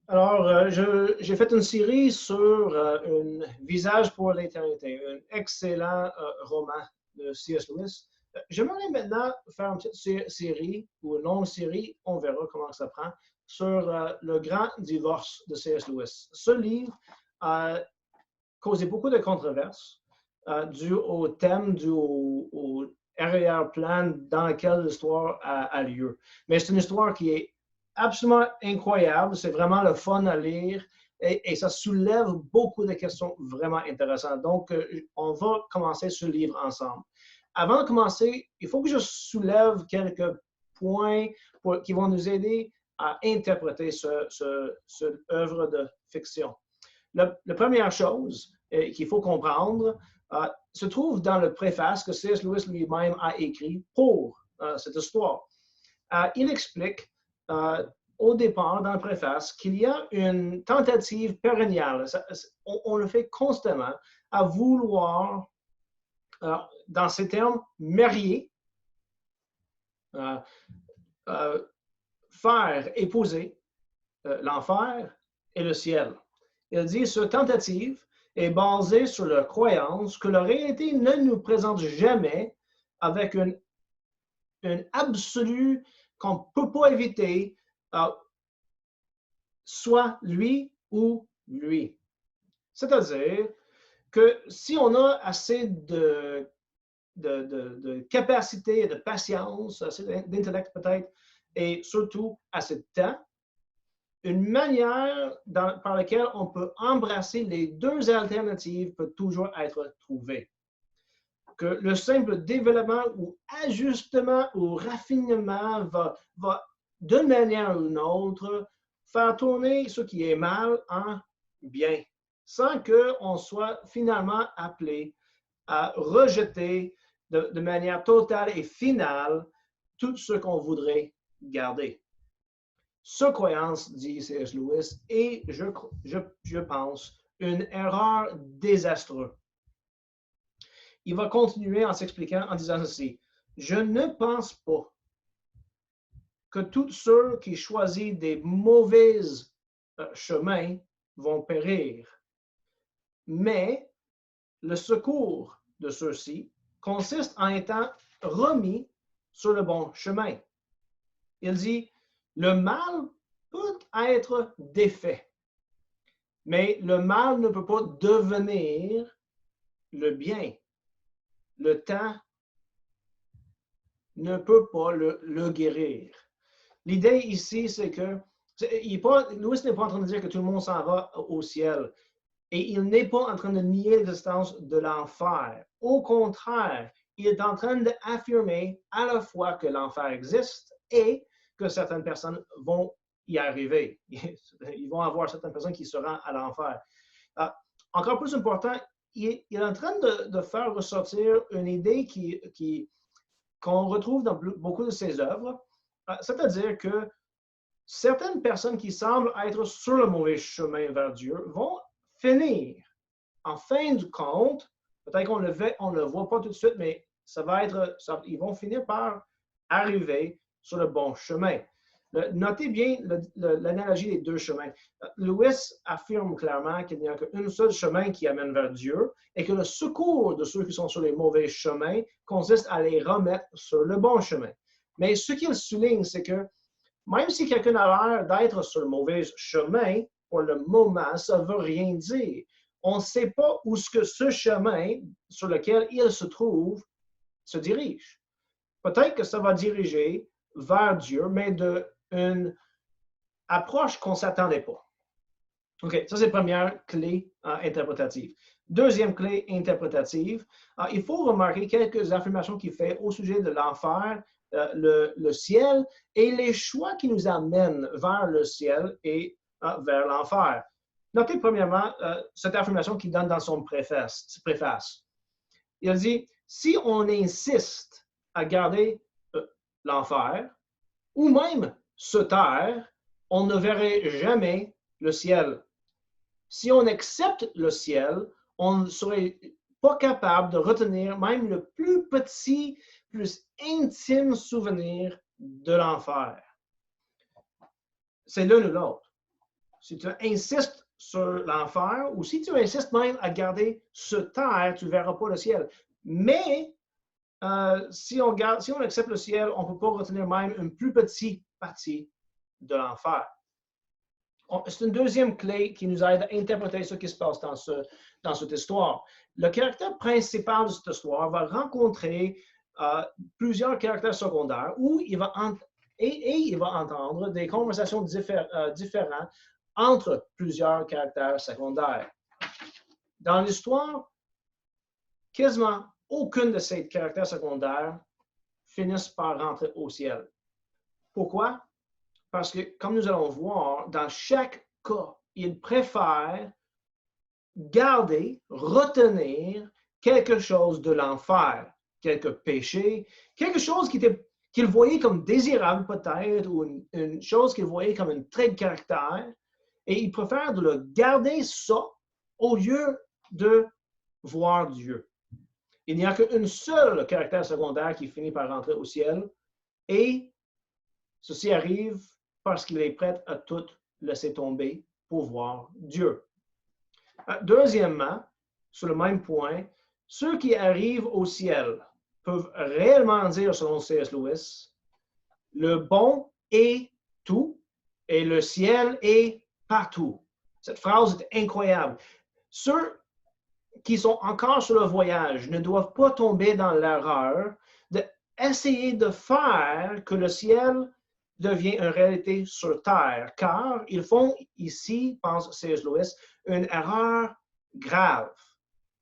Alors, j'ai fait une série sur un visage pour l'éternité, un excellent roman de C.S. Lewis. J'aimerais maintenant faire une petite série ou une longue série, on verra comment ça prend, sur le grand divorce de C.S. Lewis. Ce livre a causé beaucoup de controverses dû au thème, dû au arrière-plan dans lequel l'histoire a lieu. Mais c'est une histoire qui est absolument incroyable. C'est vraiment le fun à lire et ça soulève beaucoup de questions vraiment intéressantes. Donc, on va commencer ce livre ensemble. Avant de commencer, il faut que je soulève quelques points qui vont nous aider à interpréter cette œuvre de fiction. La première chose qu'il faut comprendre se trouve dans le préface que C.S. Lewis lui-même a écrit pour cette histoire. Il explique au départ, dans le préface, qu'il y a une tentative pérenniale, on le fait constamment, à vouloir, dans ces termes, marier, faire épouser l'enfer et le ciel. Il dit, cette tentative est basée sur la croyance que la réalité ne nous présente jamais avec une absolue qu'on ne peut pas éviter, soit lui ou lui. C'est-à-dire que si on a assez de capacité et de patience, assez d'intellect peut-être, et surtout assez de temps, une manière par laquelle on peut embrasser les deux alternatives peut toujours être trouvée. Que le simple développement ou ajustement ou raffinement va d'une manière ou d'une autre, faire tourner ce qui est mal en bien, sans qu'on soit finalement appelé à rejeter de manière totale et finale tout ce qu'on voudrait garder. Ce croyance, dit C.S. Lewis, est, je pense, une erreur désastreuse. Il va continuer en s'expliquant en disant ceci. Je ne pense pas que tous ceux qui choisissent des mauvais chemins vont périr. Mais le secours de ceux-ci consiste en étant remis sur le bon chemin. Il dit, le mal peut être défait, mais le mal ne peut pas devenir le bien. Le temps ne peut pas le guérir. L'idée ici, c'est que Lewis n'est pas en train de dire que tout le monde s'en va au ciel. Et il n'est pas en train de nier l'existence de l'enfer. Au contraire, il est en train d'affirmer à la fois que l'enfer existe et que certaines personnes vont y arriver. Ils vont avoir certaines personnes qui se rendent à l'enfer. Encore plus important, il est en train de faire ressortir une idée qu'on retrouve dans beaucoup de ses œuvres, c'est-à-dire que certaines personnes qui semblent être sur le mauvais chemin vers Dieu vont finir. En fin de compte, peut-être qu'on ne le voit pas tout de suite, mais ils vont finir par arriver sur le bon chemin. Notez bien l'analogie des deux chemins. Lewis affirme clairement qu'il n'y a qu'un seul chemin qui amène vers Dieu et que le secours de ceux qui sont sur les mauvais chemins consiste à les remettre sur le bon chemin. Mais ce qu'il souligne, c'est que même si quelqu'un a l'air d'être sur le mauvais chemin, pour le moment, ça ne veut rien dire. On ne sait pas où ce chemin sur lequel il se trouve se dirige. Peut-être que ça va diriger vers Dieu, mais d'une approche qu'on ne s'attendait pas. OK, ça c'est la première clé interprétative. Deuxième clé interprétative, il faut remarquer quelques affirmations qu'il fait au sujet de l'enfer, le ciel et les choix qui nous amènent vers le ciel et vers l'enfer. Notez premièrement cette affirmation qu'il donne dans son préface. Il dit, si on insiste à garder l'enfer, ou même se taire, on ne verrait jamais le ciel. Si on accepte le ciel, on ne serait pas capable de retenir même le plus petit, plus intime souvenir de l'enfer. C'est l'un ou l'autre. si tu insistes sur l'enfer, ou si tu insistes même à garder sur terre, tu ne verras pas le ciel. Mais si on accepte le ciel, on ne peut pas retenir même une plus petite partie de l'enfer. C'est une deuxième clé qui nous aide à interpréter ce qui se passe dans cette histoire. Le caractère principal de cette histoire va rencontrer plusieurs caractères secondaires où il va entendre des conversations différentes entre plusieurs caractères secondaires. Dans l'histoire, quasiment aucun de ces caractères secondaires finissent par rentrer au ciel. Pourquoi? Parce que, comme nous allons voir, dans chaque cas, il préfère garder, retenir quelque chose de l'enfer, quelques péchés, quelque chose qu'il voyait comme désirable peut-être, ou une chose qu'il voyait comme un trait de caractère, et il préfère de le garder ça au lieu de voir Dieu. Il n'y a qu'un seul caractère secondaire qui finit par rentrer au ciel, et ceci arrive parce qu'il est prêt à tout laisser tomber pour voir Dieu. Deuxièmement, sur le même point, ceux qui arrivent au ciel peuvent réellement dire, selon C.S. Lewis, le bon est tout et le ciel est partout. Cette phrase est incroyable. Ceux qui sont encore sur le voyage ne doivent pas tomber dans l'erreur d'essayer de faire que le ciel devient une réalité sur Terre, car ils font ici, pense C.S. Lewis, une erreur grave.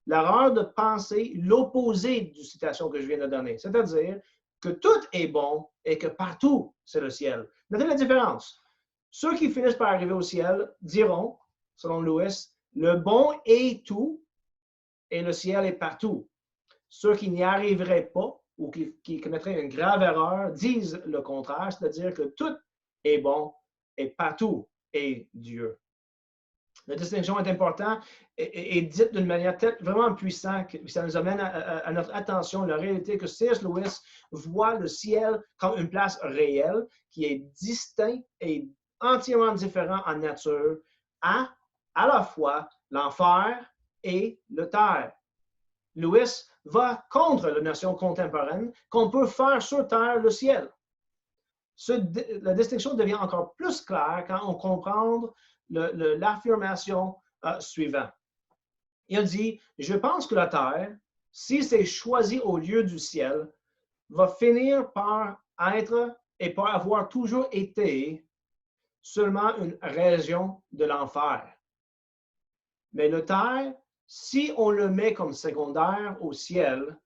L'erreur de penser l'opposé du citation que je viens de donner, c'est-à-dire que tout est bon et que partout, c'est le ciel. Notez la différence. Ceux qui finissent par arriver au ciel diront, selon Lewis, le bon est tout et le ciel est partout. Ceux qui n'y arriveraient pas ou qui commettraient une grave erreur disent le contraire, c'est-à-dire que tout est bon et partout est Dieu. La distinction est importante et dite d'une manière vraiment puissante, que ça nous amène à notre attention la réalité que C.S. Lewis voit le ciel comme une place réelle qui est distincte et entièrement différente en nature à la fois l'enfer et le terre. Lewis va contre la notion contemporaine qu'on peut faire sur terre le ciel. La distinction devient encore plus claire quand on comprend l'affirmation suivante. Il dit, je pense que la terre, si c'est choisi au lieu du ciel, va finir par être et par avoir toujours été seulement une région de l'enfer. Mais le terre, si on le met comme secondaire au ciel,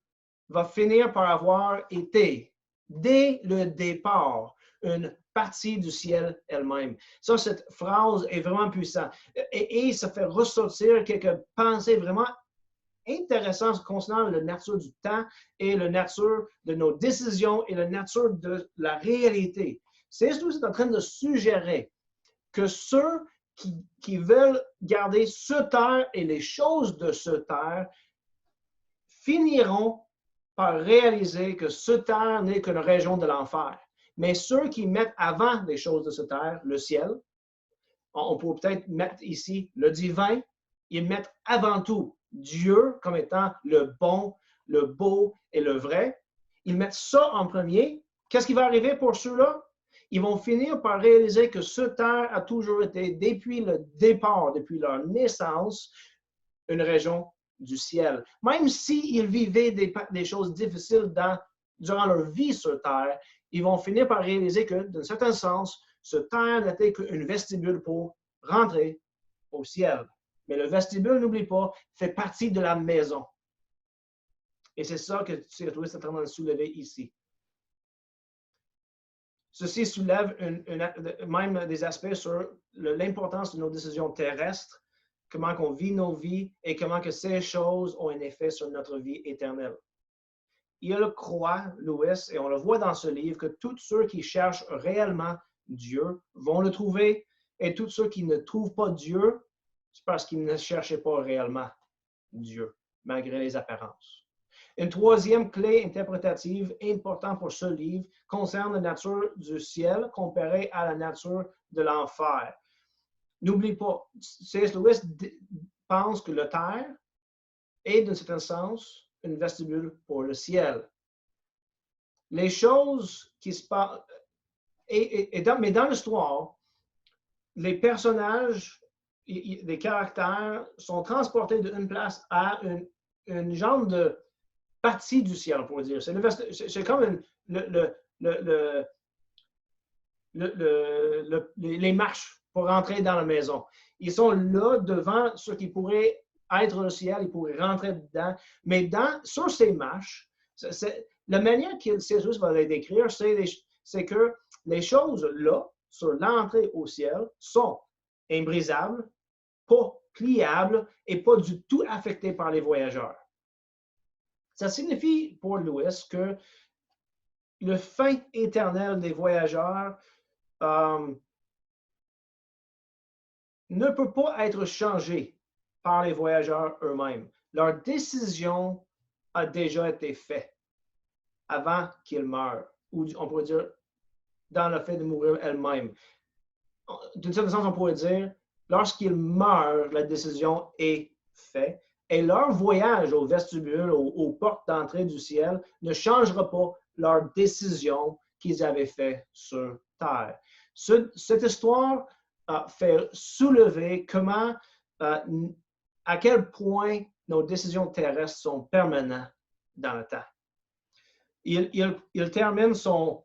va finir par avoir été, dès le départ, une partie du ciel elle-même. Ça, cette phrase est vraiment puissante. Et ça fait ressortir quelques pensées vraiment intéressantes concernant la nature du temps et la nature de nos décisions et la nature de la réalité. C'est en train de suggérer que ceux qui veulent garder ce terre et les choses de ce terre finiront par réaliser que ce terre n'est qu'une région de l'enfer. Mais ceux qui mettent avant les choses de ce terre, le ciel, on peut peut-être mettre ici le divin, ils mettent avant tout Dieu comme étant le bon, le beau et le vrai. Ils mettent ça en premier. Qu'est-ce qui va arriver pour ceux-là? Ils vont finir par réaliser que ce terre a toujours été, depuis le départ, depuis leur naissance, une région du ciel. Même s'ils vivaient des choses difficiles durant leur vie sur terre, ils vont finir par réaliser que, d'un certain sens, ce terre n'était qu'une vestibule pour rentrer au ciel. Mais le vestibule, n'oublie pas, fait partie de la maison. Et c'est ça que C.S. Lewis est en train de soulever ici. Ceci soulève même des aspects sur l'importance de nos décisions terrestres, comment on vit nos vies et comment que ces choses ont un effet sur notre vie éternelle. Il croit, Lewis, et on le voit dans ce livre, que tous ceux qui cherchent réellement Dieu vont le trouver, et tous ceux qui ne trouvent pas Dieu, c'est parce qu'ils ne cherchaient pas réellement Dieu, malgré les apparences. Une troisième clé interprétative importante pour ce livre concerne la nature du ciel comparée à la nature de l'enfer. N'oublie pas, C.S. Lewis pense que la Terre est, d'un certain sens, une vestibule pour le ciel. Les choses qui se passent, mais dans l'histoire, les personnages, les caractères sont transportés d'une place à une genre de partie du ciel, on pourrait dire. C'est comme les marches pour rentrer dans la maison. Ils sont là devant ce qui pourrait être le ciel, ils pourraient rentrer dedans, mais sur ces marches, la manière que César va les décrire, c'est que les choses là, sur l'entrée au ciel, sont imbrisables, pas pliables et pas du tout affectées par les voyageurs. Ça signifie pour Lewis que le fin éternel des voyageurs ne peut pas être changé par les voyageurs eux-mêmes. Leur décision a déjà été faite avant qu'ils meurent, ou on pourrait dire dans le fait de mourir elle-même. D'une certaine sens, on pourrait dire, lorsqu'ils meurent, la décision est faite et leur voyage au vestibule, aux portes d'entrée du ciel, ne changera pas leur décision qu'ils avaient faite sur Terre. Cette histoire fait soulever à quel point nos décisions terrestres sont permanentes dans le temps. Il termine son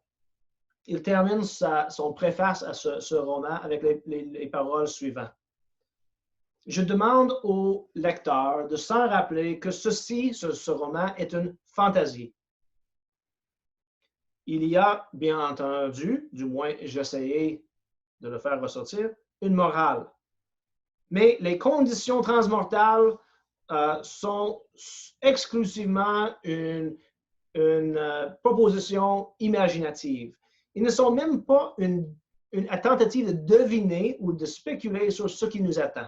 préface à ce roman avec les paroles suivantes. Je demande au lecteur de s'en rappeler que ce roman est une fantaisie. Il y a, bien entendu, du moins j'essayais de le faire ressortir, une morale. Mais les conditions transmortales sont exclusivement une proposition imaginative. Ils ne sont même pas une tentative de deviner ou de spéculer sur ce qui nous attend.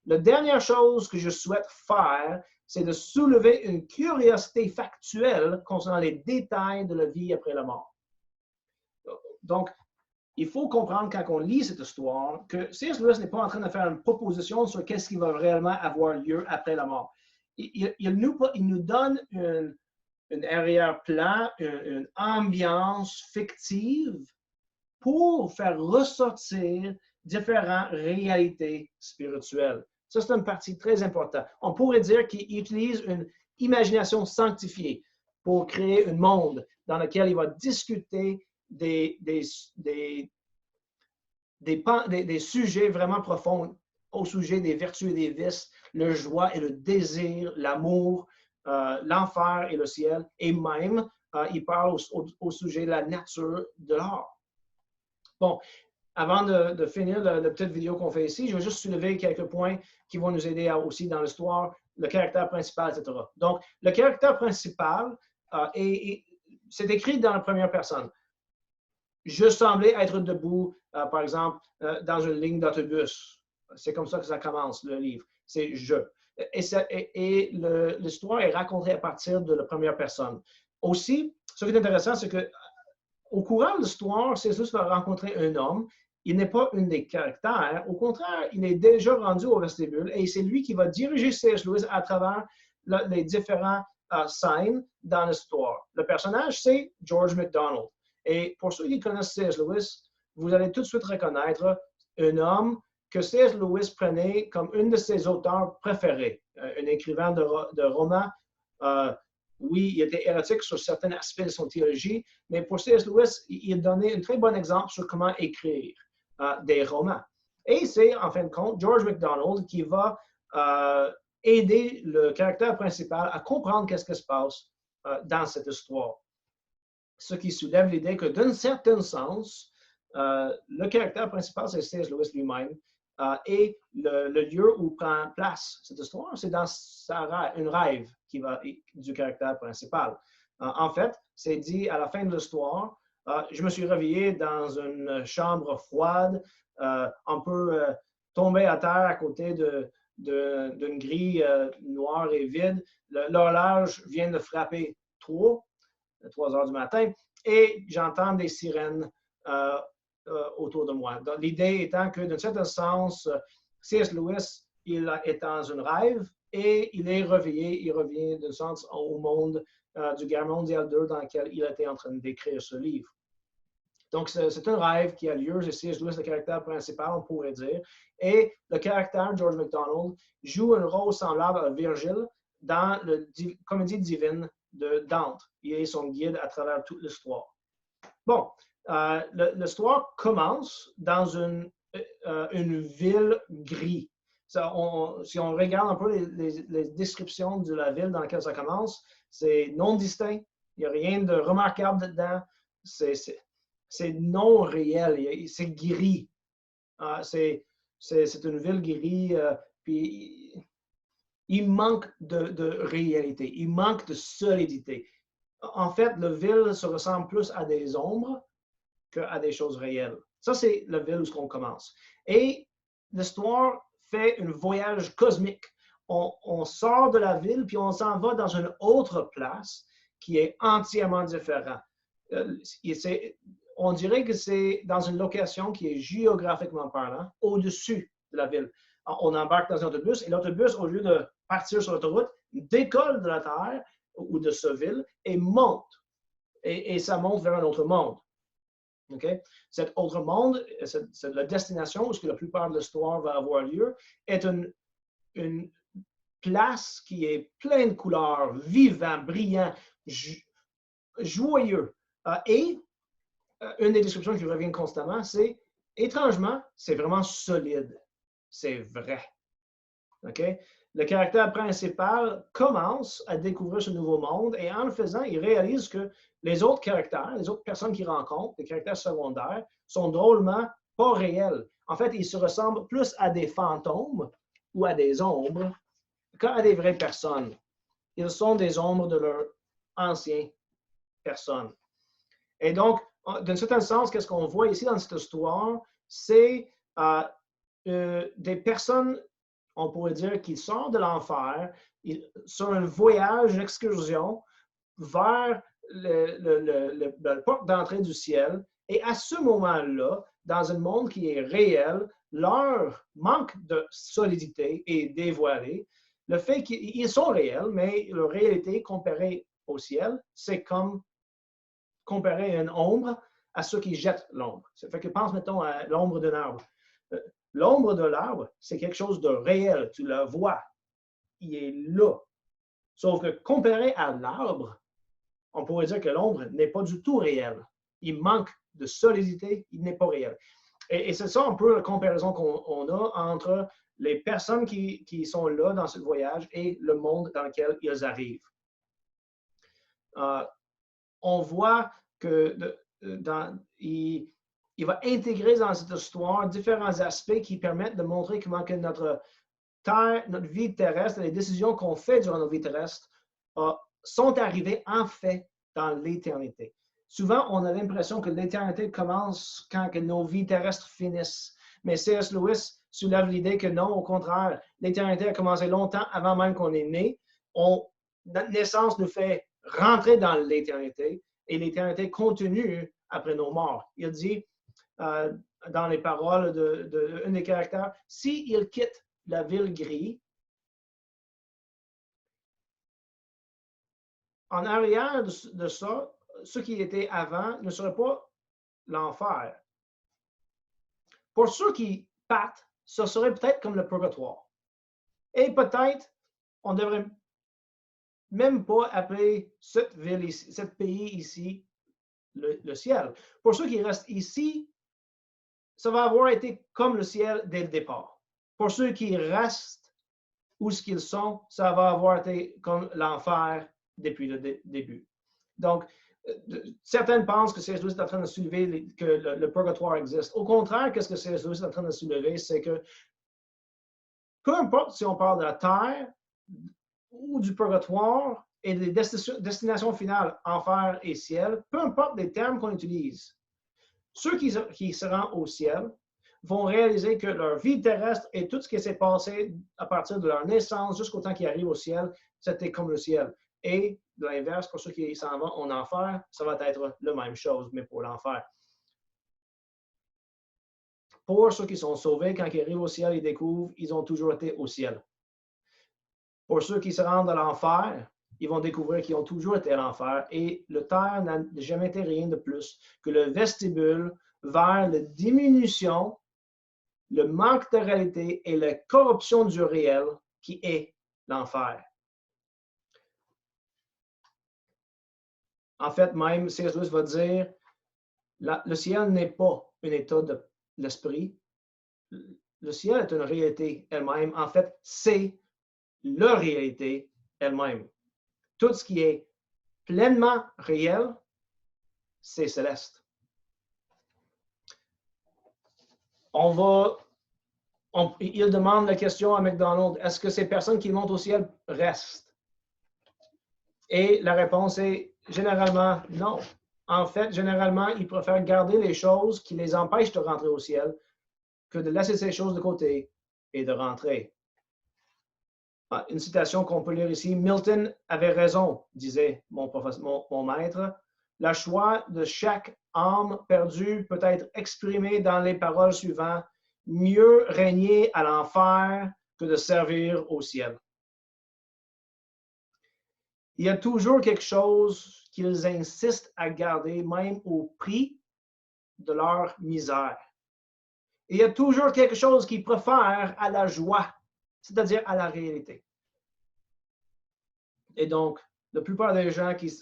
La dernière chose que je souhaite faire, c'est de soulever une curiosité factuelle concernant les détails de la vie après la mort. Donc, il faut comprendre quand on lit cette histoire que C.S. Lewis n'est pas en train de faire une proposition sur qu'est-ce qui va réellement avoir lieu après la mort. Il nous donne un arrière-plan, une ambiance fictive pour faire ressortir différentes réalités spirituelles. Ça, c'est une partie très importante. On pourrait dire qu'il utilise une imagination sanctifiée pour créer un monde dans lequel il va discuter des sujets vraiment profonds au sujet des vertus et des vices, le joie et le désir, l'amour, l'enfer et le ciel, et même, il parle au sujet de la nature de l'art. Bon, avant de finir la petite vidéo qu'on fait ici, je vais juste soulever quelques points qui vont nous aider aussi dans l'histoire, le caractère principal, etc. Donc, le caractère principal, c'est écrit dans la première personne. Je semblais être debout, par exemple, dans une ligne d'autobus. C'est comme ça que ça commence, le livre. C'est « je ». Et l'histoire est racontée à partir de la première personne. Aussi, ce qui est intéressant, c'est qu'au courant de l'histoire, c'est juste de rencontrer un homme. Il n'est pas un des caractères. Au contraire, il est déjà rendu au vestibule et c'est lui qui va diriger C.S. Lewis à travers les différentes scènes dans l'histoire. Le personnage, c'est George MacDonald. Et pour ceux qui connaissent C.S. Lewis, vous allez tout de suite reconnaître un homme que C.S. Lewis prenait comme un de ses auteurs préférés, un écrivain de romans. Oui, il était hérétique sur certains aspects de son théologie, mais pour C.S. Lewis, il donnait un très bon exemple sur comment écrire des romans. Et c'est, en fin de compte, George MacDonald qui va aider le caractère principal à comprendre qu'est-ce qui se passe dans cette histoire. Ce qui soulève l'idée que, d'un certain sens, le caractère principal, c'est C.S. Lewis lui-même, et le lieu où prend place cette histoire, c'est dans une rêve du caractère principal. En fait, c'est dit à la fin de l'histoire, je me suis réveillé dans une chambre froide, un peu tombé à terre à côté d'une grille noire et vide. L'horloge vient de frapper 3 heures du matin, et j'entends des sirènes autour de moi. L'idée étant que, d'un certain sens, C.S. Lewis, il est dans un rêve et il revient d'un sens au monde du Guerre mondiale 2 dans lequel il était en train d'écrire ce livre. Donc, c'est un rêve qui a lieu. C.S. Lewis, le caractère principal, on pourrait dire. Et le caractère, George MacDonald, joue un rôle semblable à Virgile dans la comédie divine de Dante. Il est son guide à travers toute l'histoire. Bon, l'histoire commence dans une ville grise. Si on regarde un peu les descriptions de la ville dans laquelle ça commence, c'est non distinct. Il n'y a rien de remarquable dedans. C'est non réel. C'est gris. C'est une ville grise. Puis il manque de réalité. Il manque de solidité. En fait, la ville se ressemble plus à des ombres qu'à des choses réelles. Ça, c'est la ville où on commence. Et l'histoire fait un voyage cosmique. On sort de la ville, puis on s'en va dans une autre place qui est entièrement différente. On dirait que c'est dans une location qui est géographiquement parlant, au-dessus de la ville. On embarque dans un autobus, et l'autobus, au lieu de partir sur l'autoroute, décolle de la terre ou de ce ville et monte. Et ça monte vers un autre monde. Okay? Cet autre monde, c'est la destination où la plupart de l'histoire va avoir lieu, est une place qui est pleine de couleurs, vivant, brillant, joyeux. Et une des descriptions qui revient constamment, c'est étrangement, c'est vraiment solide. C'est vrai. Okay? Le caractère principal commence à découvrir ce nouveau monde et en le faisant, il réalise que les autres caractères, les autres personnes qu'il rencontre, les caractères secondaires, sont drôlement pas réels. En fait, ils se ressemblent plus à des fantômes ou à des ombres qu'à des vraies personnes. Ils sont des ombres de leurs anciennes personnes. Et donc, d'un certain sens, qu'est-ce qu'on voit ici dans cette histoire? C'est des personnes, on pourrait dire, qui sortent de l'enfer sur un voyage, une excursion vers la porte d'entrée du ciel. Et à ce moment-là, dans un monde qui est réel, leur manque de solidité est dévoilé. Le fait qu'ils sont réels, mais leur réalité comparée au ciel, c'est comme comparer une ombre à ceux qui jettent l'ombre. Ça fait que pense, mettons, à l'ombre d'un arbre. L'ombre de l'arbre, c'est quelque chose de réel. Tu le vois. Il est là. Sauf que comparé à l'arbre, on pourrait dire que l'ombre n'est pas du tout réelle. Il manque de solidité, il n'est pas réel. Et c'est ça un peu la comparaison qu'on a entre les personnes qui sont là dans ce voyage et le monde dans lequel ils arrivent. On voit que il va intégrer dans cette histoire différents aspects qui permettent de montrer comment que notre vie terrestre, les décisions qu'on fait durant nos vies terrestres sont arrivées en fait dans l'éternité. Souvent, on a l'impression que l'éternité commence quand que nos vies terrestres finissent. Mais C.S. Lewis soulève l'idée que non, au contraire, l'éternité a commencé longtemps avant même qu'on est né. Notre naissance nous fait rentrer dans l'éternité et l'éternité continue après nos morts. Il dit dans les paroles d'un des caractères, s'il quitte la ville grise, en arrière de ça, ce qui était avant ne serait pas l'enfer. Pour ceux qui partent, ce serait peut-être comme le purgatoire. Et peut-être, on ne devrait même pas appeler cette ville ici, ce pays ici, le ciel. Pour ceux qui restent ici, ça va avoir été comme le ciel dès le départ. Pour ceux qui restent où ce qu'ils sont, ça va avoir été comme l'enfer depuis le début. Donc, certaines pensent que C.S. Lewis est en train de soulever que le purgatoire existe. Au contraire, qu'est-ce que C.S. Lewis est en train de soulever, c'est que peu importe si on parle de la terre ou du purgatoire et des destinations finales, enfer et ciel, peu importe les termes qu'on utilise, ceux qui se rendent au ciel vont réaliser que leur vie terrestre et tout ce qui s'est passé à partir de leur naissance jusqu'au temps qu'ils arrivent au ciel, c'était comme le ciel. Et de l'inverse, pour ceux qui s'en vont en enfer, ça va être la même chose, mais pour l'enfer. pour ceux qui sont sauvés, quand ils arrivent au ciel, ils découvrent qu'ils ont toujours été au ciel. Pour ceux qui se rendent à l'enfer, ils vont découvrir qu'ils ont toujours été à l'enfer et le terre n'a jamais été rien de plus que le vestibule vers la diminution, le manque de réalité et la corruption du réel qui est l'enfer. En fait, même C.S. Lewis va dire, le ciel n'est pas un état de l'esprit. Le ciel est une réalité elle-même. En fait, c'est la réalité elle-même. Tout ce qui est pleinement réel, c'est céleste. Il demande la question à McDonald, est-ce que ces personnes qui montent au ciel restent? Et la réponse est généralement non. En fait, généralement, ils préfèrent garder les choses qui les empêchent de rentrer au ciel que de laisser ces choses de côté et de rentrer. Une citation qu'on peut lire ici, Milton avait raison, disait mon maître. La joie de chaque âme perdue peut être exprimée dans les paroles suivantes. Mieux régner à l'enfer que de servir au ciel. Il y a toujours quelque chose qu'ils insistent à garder, même au prix de leur misère. Il y a toujours quelque chose qu'ils préfèrent à la joie, c'est-à-dire à la réalité. Et donc, la plupart des gens qui,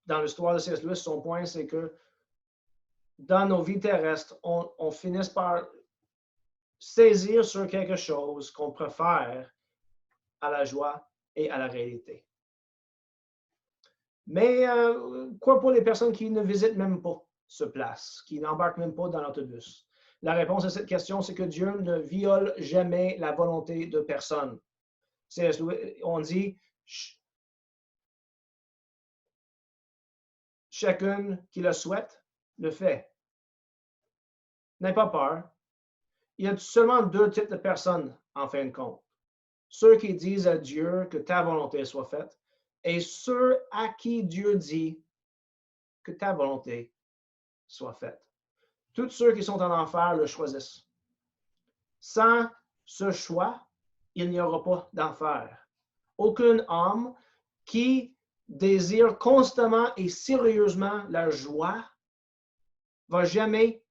dans l'histoire de C.S. Lewis, son point, c'est que dans nos vies terrestres, on finisse par saisir sur quelque chose qu'on préfère à la joie et à la réalité. Mais quoi pour les personnes qui ne visitent même pas ce place, qui n'embarquent même pas dans l'autobus? La réponse à cette question, c'est que Dieu ne viole jamais la volonté de personne. On dit, chacune qui le souhaite, le fait. N'aie pas peur. Il y a seulement deux types de personnes, en fin de compte. Ceux qui disent à Dieu que ta volonté soit faite et ceux à qui Dieu dit que ta volonté soit faite. Tous ceux qui sont en enfer le choisissent. Sans ce choix, il n'y aura pas d'enfer. Aucune âme qui désire constamment et sérieusement la joie va jamais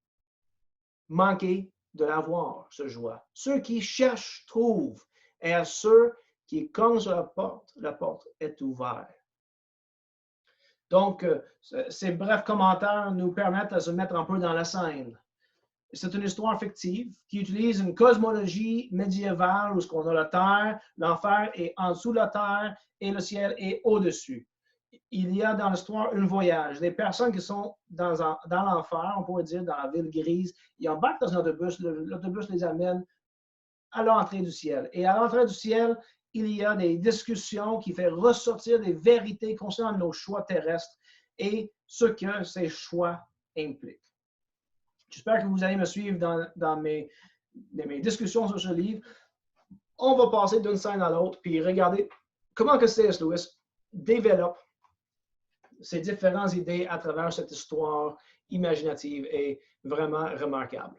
manquer de l'avoir, ce joie. Ceux qui cherchent, trouvent, et à ceux qui cognent sur la porte est ouverte. Donc, ces brefs commentaires nous permettent de se mettre un peu dans la scène. C'est une histoire fictive qui utilise une cosmologie médiévale où on a la terre, l'enfer est en dessous de la terre et le ciel est au-dessus. Il y a dans l'histoire un voyage. Des personnes qui sont dans l'enfer, on pourrait dire dans la ville grise, ils embarquent dans un autobus, l'autobus les amène à l'entrée du ciel. Et à l'entrée du ciel, il y a des discussions qui font ressortir des vérités concernant nos choix terrestres et ce que ces choix impliquent. J'espère que vous allez me suivre dans mes discussions sur ce livre. On va passer d'une scène à l'autre puis regarder comment que C.S. Lewis développe ces différentes idées à travers cette histoire imaginative et vraiment remarquable.